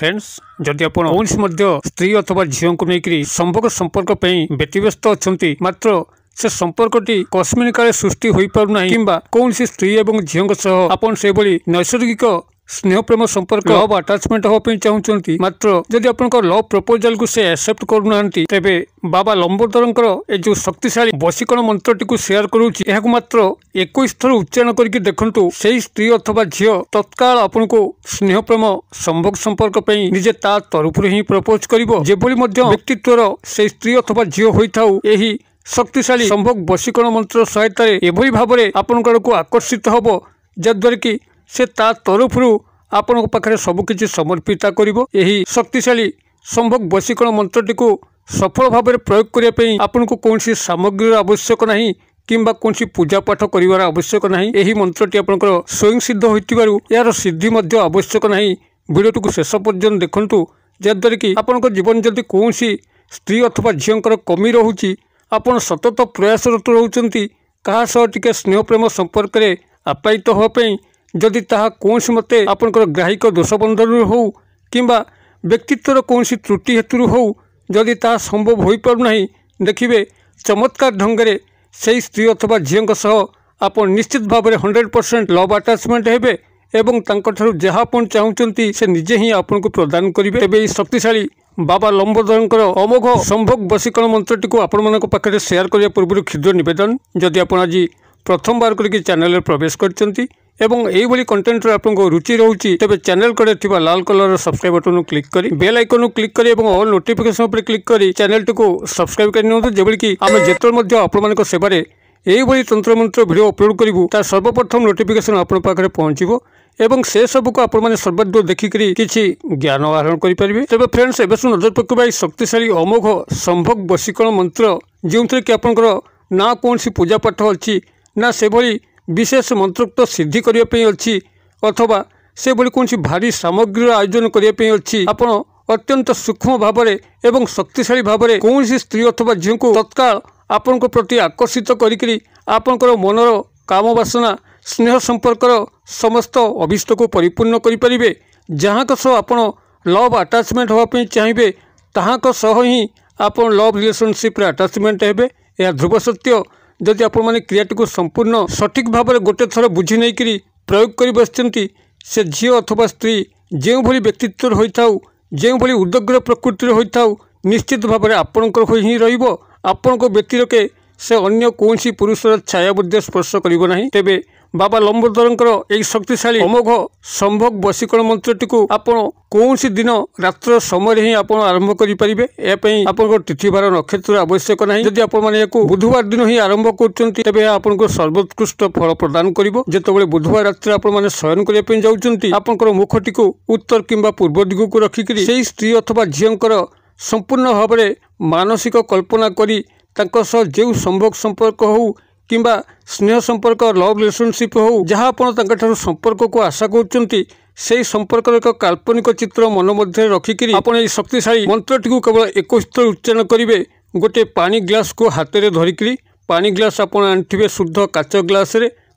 Friends जदि आप स्त्री अथवा झील को लेकर संपर्क व्यतिव्यस्त अच्छा मात्र से संपर्कटी कस्मिन काले सृष्टि हो पारना कि कौन स्त्री और झील आपन से नैसर्गिक स्नेह प्रेम संपर्क लव अटैचमेंट होगा चाहते मात्र जदि आप लव प्रपोजल को से एक्सेप्ट करूना तेबे बाबा लंबोदर ए जो शक्तिशाली वशीकरण मंत्रटी को शेयर करुच्ची यह मात्र 21 थर उच्चारण करके देखंतु से स्त्री अथवा झील तत्काल आपन को स्नेह प्रेम संभोग संपर्क निजे ता तरफ ही प्रपोज कर व्यक्तित्वर से स्त्री अथवा झील होता यही शक्तिशाली संभोग वशीकरण मंत्र सहायता एभली भाव में आपण को आकर्षित हम जद्वारा कि से ता तरफ आपण पाखे सबकि समर्पित करी शक्तिशाली संभोग वशीकरण मंत्रटी को सफल भाव में प्रयोग करने आपन को कौन सामग्री आवश्यक नहीं किंबा कौन पूजा पाठ कर आवश्यक नहीं यही मंत्रटी आपंकर स्वयं सिद्ध हो यार सिद्धि आवश्यक नहीं वीडियो को शेष पर्यंत देखूँ जद्वारा कि आपण जीवन जदि कौन स्त्री अथवा झील कमी रोचे आपड़ सतत प्रयासरत रोचंती कहा सह टिके स्नेह प्रेम संपर्क में आप्यायित होगापी जदि ताहा कौन मते आपंकर ग्राहिक दोषबंधन हो किंबा व्यक्तित्वर कौन त्रुटि हेतु हो जदि ताहा संभव हो पारना देखिए चमत्कार ढंगे से स्त्री अथवा झील आप निश्चित भाव में 100% लव अटैचमेंट हेबे एवं तांकठारु जहाँ आपन चाहूचंती से निजे ही आपन को प्रदान करिवे। तेबे शक्तिशाली बाबा लंबोदर अमोघ संभोग वशीकरण मंत्रटी को आपण मानक पाखे शेयर करने पूर्व क्षुद्र निवेदन जदि आप आज प्रथम बार करके चैनल प्रवेश करछंती एवं एही कंटेंट आपको रुचि रोचे तेज चैनल कड़े थी लाल कलर सब्सक्राइब बटन क्लिक करी बेल आइकन क्लिक करी और ऑल नोटिफिकेशन पर क्लिक करी चैनल टी को सब्सक्राइब कर जेबल कि आम जिते आपण सेवार यही तंत्र मंत्र वीडियो अपलोड करूँ तार सर्वप्रथम नोटिफिकेशन आप पाखे पहुँचो एवं से सबको आपण सर्वादूर देखिक किसी ज्ञान आहरण करेंगे। तेज फ्रेंड्स एवं नजर पकड़ा शक्तिशाली अमोघ संभोग वशीकरण मंत्र जो थे कि आपंकर ना कौन पूजा पाठ अच्छी ना से विशेष मंत्रोक्त सिद्धि करने अच्छी अथवा से कौन भारी सामग्री आयोजन करने अच्छी आप अत्यंत सूक्ष्म भाव में एवं शक्तिशाली भाव में कौन स्त्री अथवा झील को तत्काल आपण प्रति आकर्षित करी आपंकर मनर काम वासना स्नेह संपर्कर समस्त अभिष्ट को परिपूर्ण करें जहाँ सह आप लव अटैचमेंट होगापी चाहिए ताहाँ सह ही आप लव रिलेशनशिप अटैचमेंट हेबे। यह ध्रुव सत्य जदि आप क्रियाटी को संपूर्ण सठिक भाव में गोटे थर बुझी नहीं करी प्रयोग कर बसती से झील अथवा स्त्री जो भली व्यक्तित्व होता जो भली उदग्र प्रकृति होता निश्चित भाव में आपणकर ही आपण को व्यतिरके से अन्य कौन पुरुषर छाया स्पर्श करना तेबे बाबा लंबोदर यही शक्तिशाली अमोघ संभोग वशीकरण मंत्रटी को आपण कौन दिन रात्र समय ही आप आरंभ करें आप तिथिवार नक्षत्र आवश्यक नहीं जदि आप बुधवार दिन ही आरंभ कर आपको सर्वोत्कृष्ट फल प्रदान कर जिते बुधवार रात आप शयन करने जाऊँच आपंकर मुखटी को उत्तर किंबा पूर्व दिग को रखिक से स्त्री अथवा झील संपूर्ण भाव में मानसिक कल्पना करी जो संभोग संपर्क हो किंबा स्नेह संपर्क लव रिलेशनशिप हो जहाँ आप संपर्क को आशा करते से संपर्क एक काल्पनिक चित्र मन मध्य रखिक आप शक्तिशाली मंत्रटी को केवल 21 थर उच्चारण करेंगे। गोटे पानी ग्लास को हाथ में धरिक पानी ग्लास आप आनी शुद्ध काच ग्लास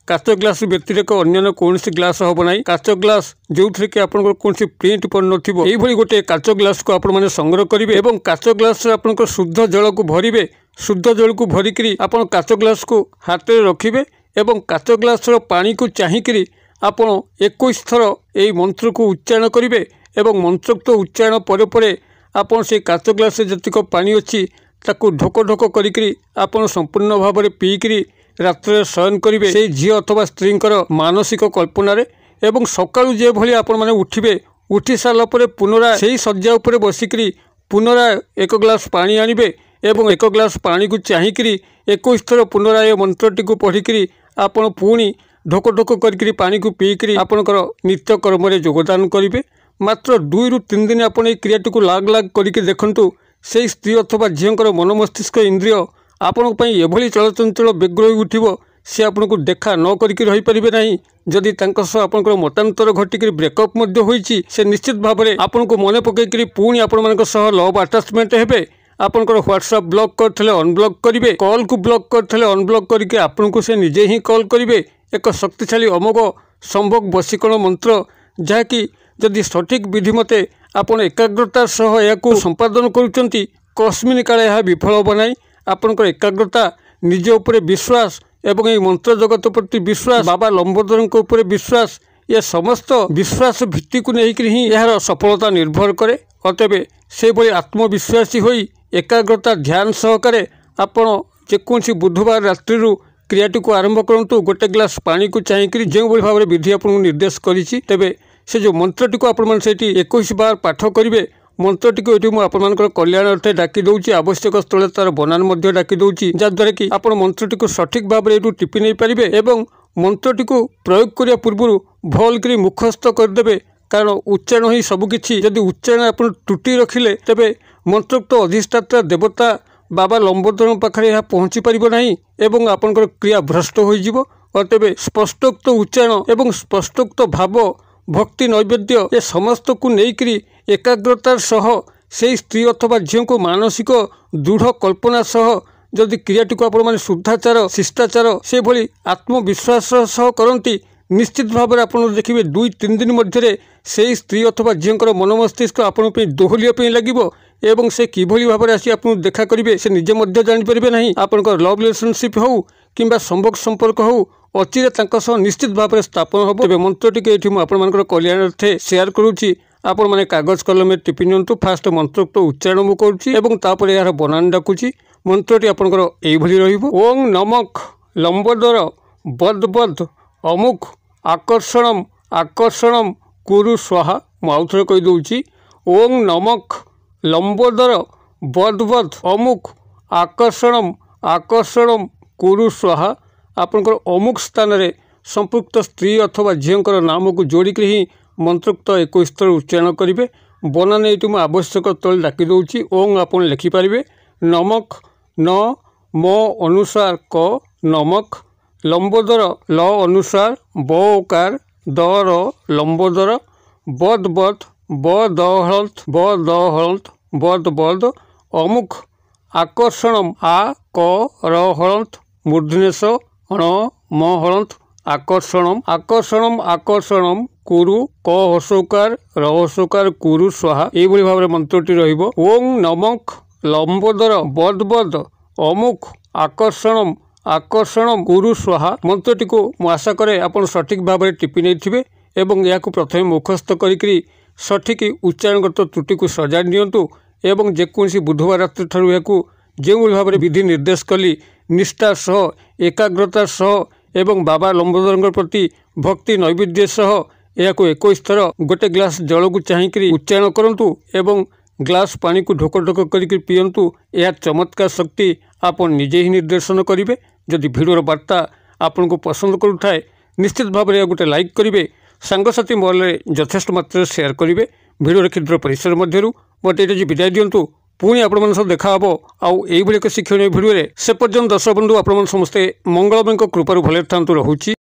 काच ग्लास व्यतिरिक्त अन्य कौन ग्लास हम ना काच ग्लास जो थे कि आप कौन प्रिंट पड़ नई गोटे काच ग्लास को आप संग्रह करेंगे और काच ग्लास आप शुद्ध जल को भरवे शुद्ध जल को भरिक आप काच ग्लास को हाथ में रखिए और काच ग्लास पानी को चाहिक आप 21 थर यही मंत्र को उच्चारण करेंगे और मंत्रोक्त उच्चारण पर आप से काच ग्लास जतिक पानी अच्छी ताकू ढोक ढोक करी आप संपूर्ण भाव में पीकरी रात्र शयन करेंगे से झी अथवा स्त्री मानसिक कल्पन एवं सकाळु जे भली आपण माने उठिबे उठी सारा पुनराय से शज्या उपर बसिक पुनराय एक ग्लास पानी आनिबे एवं एक ग्लास पानी को चाहिक 21 थर पुनराय मंत्रटी को पढ़िक आपण पुणी ढोक ढोक कर पानी को पीकरी आपणकर नित्य कर्म योगदान करेंगे। मात्र 2 ରୁ 3 दिन आप क्रियाटी को लाग लाग करके देखंतु से स्त्री अथवा झील मन मस्तिष्क इंद्रिय आपण एभली चलचंचल व्यग्र हो उठिबो से आपन को देखा न करिक रही परिबे नहीं जदि तांको सह आपनकर मतांतर घटिक ब्रेकअप मध्य होईची से निश्चित भाव में आपन को मन पकईकरी पुणी आपण मानक सह लव अटैचमेंट हेबे आपनकर व्हाट्सएप ब्लॉक करथिले अनब्लॉक करिवे कॉल को ब्लॉक करथिले अनब्लॉक करके आपन को से निजे ही कॉल करिवे एक शक्तिशाली अमोघ संभोग वशीकरण मंत्र जहाँकि जदि सठिक विधि मते ଆପଣ ଏକାଗ୍ରତାର ସହ ଏହାକୁ ସମ୍ପାଦନ କରୁଛନ୍ତି, କସ୍ମିନ୍ କାଳେ ଏହା ବିଫଳ ହେବ ନାହିଁ। ଆପଣଙ୍କର ଏକାଗ୍ରତା, ନିଜ ଉପରେ ବିଶ୍ୱାସ ଏବଂ ଏହି ମନ୍ତ୍ର ଜଗତ ପ୍ରତି ବିଶ୍ୱାସ, ବାବା ଲମ୍ବୋଦରଙ୍କ ଉପରେ ବିଶ୍ୱାସ, ଏ ସମସ୍ତ ବିଶ୍ୱାସ ଭିତ୍ତିକୁ ନେଇକରି ହିଁ ଏହାର ସଫଳତା ନିର୍ଭର କରେ। ଅତଏବ ସେଭଳି ଆତ୍ମବିଶ୍ୱାସୀ ହୋଇ ଏକାଗ୍ରତା ଧ୍ୟାନ ସହକାରେ ଆପଣ ଯେକୌଣସି ବୁଧବାର ରାତ୍ରିରୁ କ୍ରିୟାଟିକୁ ଆରମ୍ଭ କରନ୍ତୁ। ଗୋଟେ ଗ୍ଲାସ ପାଣିକୁ ଚାହିଁକରି ଯେଉଁଭଳି ଭାବରେ ବିଧି ଆପଣଙ୍କୁ ନିର୍ଦ୍ଦେଶ କରିଛି, ତେବେ ସେ ଯେଉଁ ମନ୍ତ୍ରଟିକୁ ଆପଣମାନେ ସେଇଠି 21 ବାର ପାଠ କରିବେ, ମନ୍ତ୍ରଟିକୁ ଏଠି ମୁଁ ଆପଣମାନଙ୍କର କଲ୍ୟାଣ ଅର୍ଥେ ଡାକି ଦେଉଛି। ଆବଶ୍ୟକ ସ୍ଥଳେ ତାର ବନାନ ମଧ୍ୟ ଡାକି ଦେଉଛି, ଯାହାଦ୍ୱାରା କି ଆପଣ ମନ୍ତ୍ରଟିକୁ ସଠିକ୍ ଭାବରେ ଏଠୁ ଟିପି ନେଇପାରିବେ ଏବଂ ମନ୍ତ୍ରଟିକୁ ପ୍ରୟୋଗ କରିବା ପୂର୍ବରୁ ଭଲକରି ମୁଖସ୍ଥ କରିଦେବେ। କାରଣ ଉଚ୍ଚାରଣ ହିଁ ସବୁକିଛି। ଯଦି ଉଚ୍ଚାରଣ ଆପଣ ତ୍ରୁଟି ରଖିଲେ, ତେବେ ମନ୍ତ୍ରୋକ୍ତ ଅଧିଷ୍ଠାତା ଦେବତା ବାବା ଲମ୍ବୋଦରଙ୍କ ପାଖରେ ଏହା ପହଞ୍ଚି ପାରିବ ନାହିଁ ଏବଂ ଆପଣଙ୍କର କ୍ରିୟା ଭ୍ରଷ୍ଟ ହୋଇଯିବ। ଅତଏବ ସ୍ପଷ୍ଟୋକ୍ତ ଉଚ୍ଚାରଣ ଏବଂ ସ୍ପଷ୍ଟୋକ୍ତ ଭାବ, ଭକ୍ତି, ନୈବେଦ୍ୟ ଏ ସମସ୍ତକୁ ନେଇକରି ଏକାଗ୍ରତାର ସହ ସେହି ସ୍ତ୍ରୀ ଅଥବା ଝିଅଙ୍କୁ ମାନସିକ ଦୃଢ଼ କଳ୍ପନା ସହ ଯଦି କ୍ରିୟାଟିକୁ ଆପଣମାନେ ଶୁଦ୍ଧାଚାର, ଶିଷ୍ଟାଚାର ସେଭଳି ଆତ୍ମବିଶ୍ୱାସ ସହ କରନ୍ତି, ନିଶ୍ଚିତ ଭାବରେ ଆପଣ ଦେଖିବେ 2-3 ଦିନ ମଧ୍ୟରେ ସେହି ସ୍ତ୍ରୀ ଅଥବା ଝିଅଙ୍କର ମନ ମସ୍ତିଷ୍କ ଆପଣଙ୍କ ପାଇଁ ଦୋହଲିବା ପାଇଁ ଲାଗିବ ଏବଂ ସେ କିଭଳି ଭାବରେ ଆସି ଆପଣଙ୍କୁ ଦେଖା କରିବେ ସେ ନିଜେ ମଧ୍ୟ ଜାଣିପାରିବେ ନାହିଁ। ଆପଣଙ୍କର ଲଭ୍ ରିଲେସନସିପ୍ ହେଉ କିମ୍ବା ସମ୍ଭୋଗ ସମ୍ପର୍କ ହେଉ, ଅଚିରେ ତାଙ୍କ ସହ ନିଶ୍ଚିତ ଭାବରେ ସ୍ଥାପନ ହେବ। ତେବେ ମନ୍ତ୍ରଟିକୁ ଏଠି ମୁଁ ଆପଣମାନଙ୍କର କଲ୍ୟାଣାର୍ଥେ ସେୟାର କରୁଛି। ଆପଣମାନେ କାଗଜ କଲମରେ ଟିପି ନିଅନ୍ତୁ। ଫାଷ୍ଟ ମନ୍ତ୍ରୋକ୍ତ ଉଚ୍ଚାରଣ ମୁଁ କରୁଛି ଏବଂ ତାପରେ ଏହାର ବନାନ ଡାକୁଛି। ମନ୍ତ୍ରଟି ଆପଣଙ୍କର ଏଇଭଳି ରହିବ। ଓଂ ନମଃ ଲମ୍ବୋଦର ବଦ୍ ବଦ୍ ଅମୁକ ଆକର୍ଷଣମ୍ ଆକର୍ଷଣମ୍ କୁରୁ ସ୍ୱାହା। ମୁଁ ଆଉଥରେ କହିଦେଉଛି। ଓଂ ନମଃ ଲମ୍ବୋଦର ବଦ୍ ବଦ୍ ଅମୁକ ଆକର୍ଷଣମ୍ ଆକର୍ଷଣମ୍ କୁରୁ ସ୍ୱାହା। ଆପଣଙ୍କର ଅମୁକ ସ୍ଥାନରେ ସମ୍ପୃକ୍ତ ସ୍ତ୍ରୀ ଅଥବା ଝିଅଙ୍କର ନାମକୁ ଯୋଡ଼ିକରି ହିଁ ମନ୍ତ୍ରୋକ୍ତ 21 ଥର ଉଚ୍ଚାରଣ କରିବେ। ବନାନ ଏଇଠି ମୁଁ ଆବଶ୍ୟକ ସ୍ଥଳେ ଡାକି ଦେଉଛି। ଓଂ ଆପଣ ଲେଖିପାରିବେ। ନମଃ ନ ମ ଅନୁସାର କ ନମଃ, ଲମ୍ବୋଦର ଲ ଅନୁସାର ବ ଓକାର ଦ ର ଲମ୍ବୋଦର, ବଦ୍ ବଦ୍ ବ ଦ ହଳନ୍ତ ବ ଦ ହଳନ୍ତ ବଦ୍ ବଦ୍ ଅମୁକ ଆକର୍ଷଣମ୍ ଆ କ ର ହଳନ୍ତ ମୂର୍ଧନେଶ ଣ ମ ହଳନ୍ତ ଆକର୍ଷଣମ୍ ଆକର୍ଷଣମ୍ ଆକର୍ଷଣମ୍ କୁରୁ କ ହସୌକାର ର ହସୌକାର କୁରୁ ସ୍ୱାହା। ଏଇଭଳି ଭାବରେ ମନ୍ତ୍ରଟି ରହିବ। ଓଂ ନମଃ ଲମ୍ବୋଦର ବଦ୍ ବଦ୍ ଅମୁକ ଆକର୍ଷଣମ୍ ଆକର୍ଷଣମ୍ କୁରୁ ସ୍ୱାହା। ମନ୍ତ୍ରଟିକୁ ମୁଁ ଆଶା କରେ ଆପଣ ସଠିକ୍ ଭାବରେ ଟିପି ନେଇଥିବେ ଏବଂ ଏହାକୁ ପ୍ରଥମେ ମୁଖସ୍ଥ କରିକରି ସଠିକ୍ ଉଚ୍ଚାରଣଗତ ତ୍ରୁଟିକୁ ସଜାଡ଼ି ନିଅନ୍ତୁ ଏବଂ ଯେକୌଣସି ବୁଧବାର ରାତ୍ରି ଠାରୁ ଏହାକୁ ଯେଉଁଭଳି ଭାବରେ ବିଧି ନିର୍ଦ୍ଦେଶ କଲି ନିଷ୍ଠାର ସହ, ଏକାଗ୍ରତାର ସହ ଏବଂ ବାବା ଲମ୍ବୋଦରଙ୍କ ପ୍ରତି ଭକ୍ତି ନୈବେଦ୍ୟ ସହ ଏହାକୁ 21 ଥର ଗୋଟେ ଗ୍ଲାସ ଜଳକୁ ଚାହିଁକରି ଉଚ୍ଚାରଣ କରନ୍ତୁ ଏବଂ ଗ୍ଲାସ ପାଣିକୁ ଢୋକ ଢୋକ କରିକି ପିଅନ୍ତୁ। ଏହା ଚମତ୍କାର ଶକ୍ତି ଆପଣ ନିଜେ ହିଁ ନିର୍ଦ୍ଦେଶନ କରିବେ। ଯଦି ଭିଡ଼ିଓର ବାର୍ତ୍ତା ଆପଣଙ୍କୁ ପସନ୍ଦ କରୁଥାଏ, ନିଶ୍ଚିତ ଭାବରେ ଏହା ଗୋଟେ ଲାଇକ୍ କରିବେ। ସାଙ୍ଗସାଥି ମହଲରେ ଯଥେଷ୍ଟ ମାତ୍ରାରେ ସେୟାର କରିବେ। ଭିଡ଼ିଓର କ୍ଷୁଦ୍ର ପରିସର ମଧ୍ୟରୁ ମୋତେ ଏଇଟା ବିଦାୟ ଦିଅନ୍ତୁ। ପୁଣି ଆପଣମାନଙ୍କ ସହ ଦେଖା ହେବ ଆଉ ଏଇଭଳି ଏକ ଶିକ୍ଷଣୀୟ ଭିଡ଼ିଓରେ। ସେ ପର୍ଯ୍ୟନ୍ତ ଦର୍ଶକ ବନ୍ଧୁ ଆପଣମାନେ ସମସ୍ତେ ମଙ୍ଗଳମୟଙ୍କ କୃପାରୁ ଭଲରେ ଥାନ୍ତୁ। ରହୁଛି।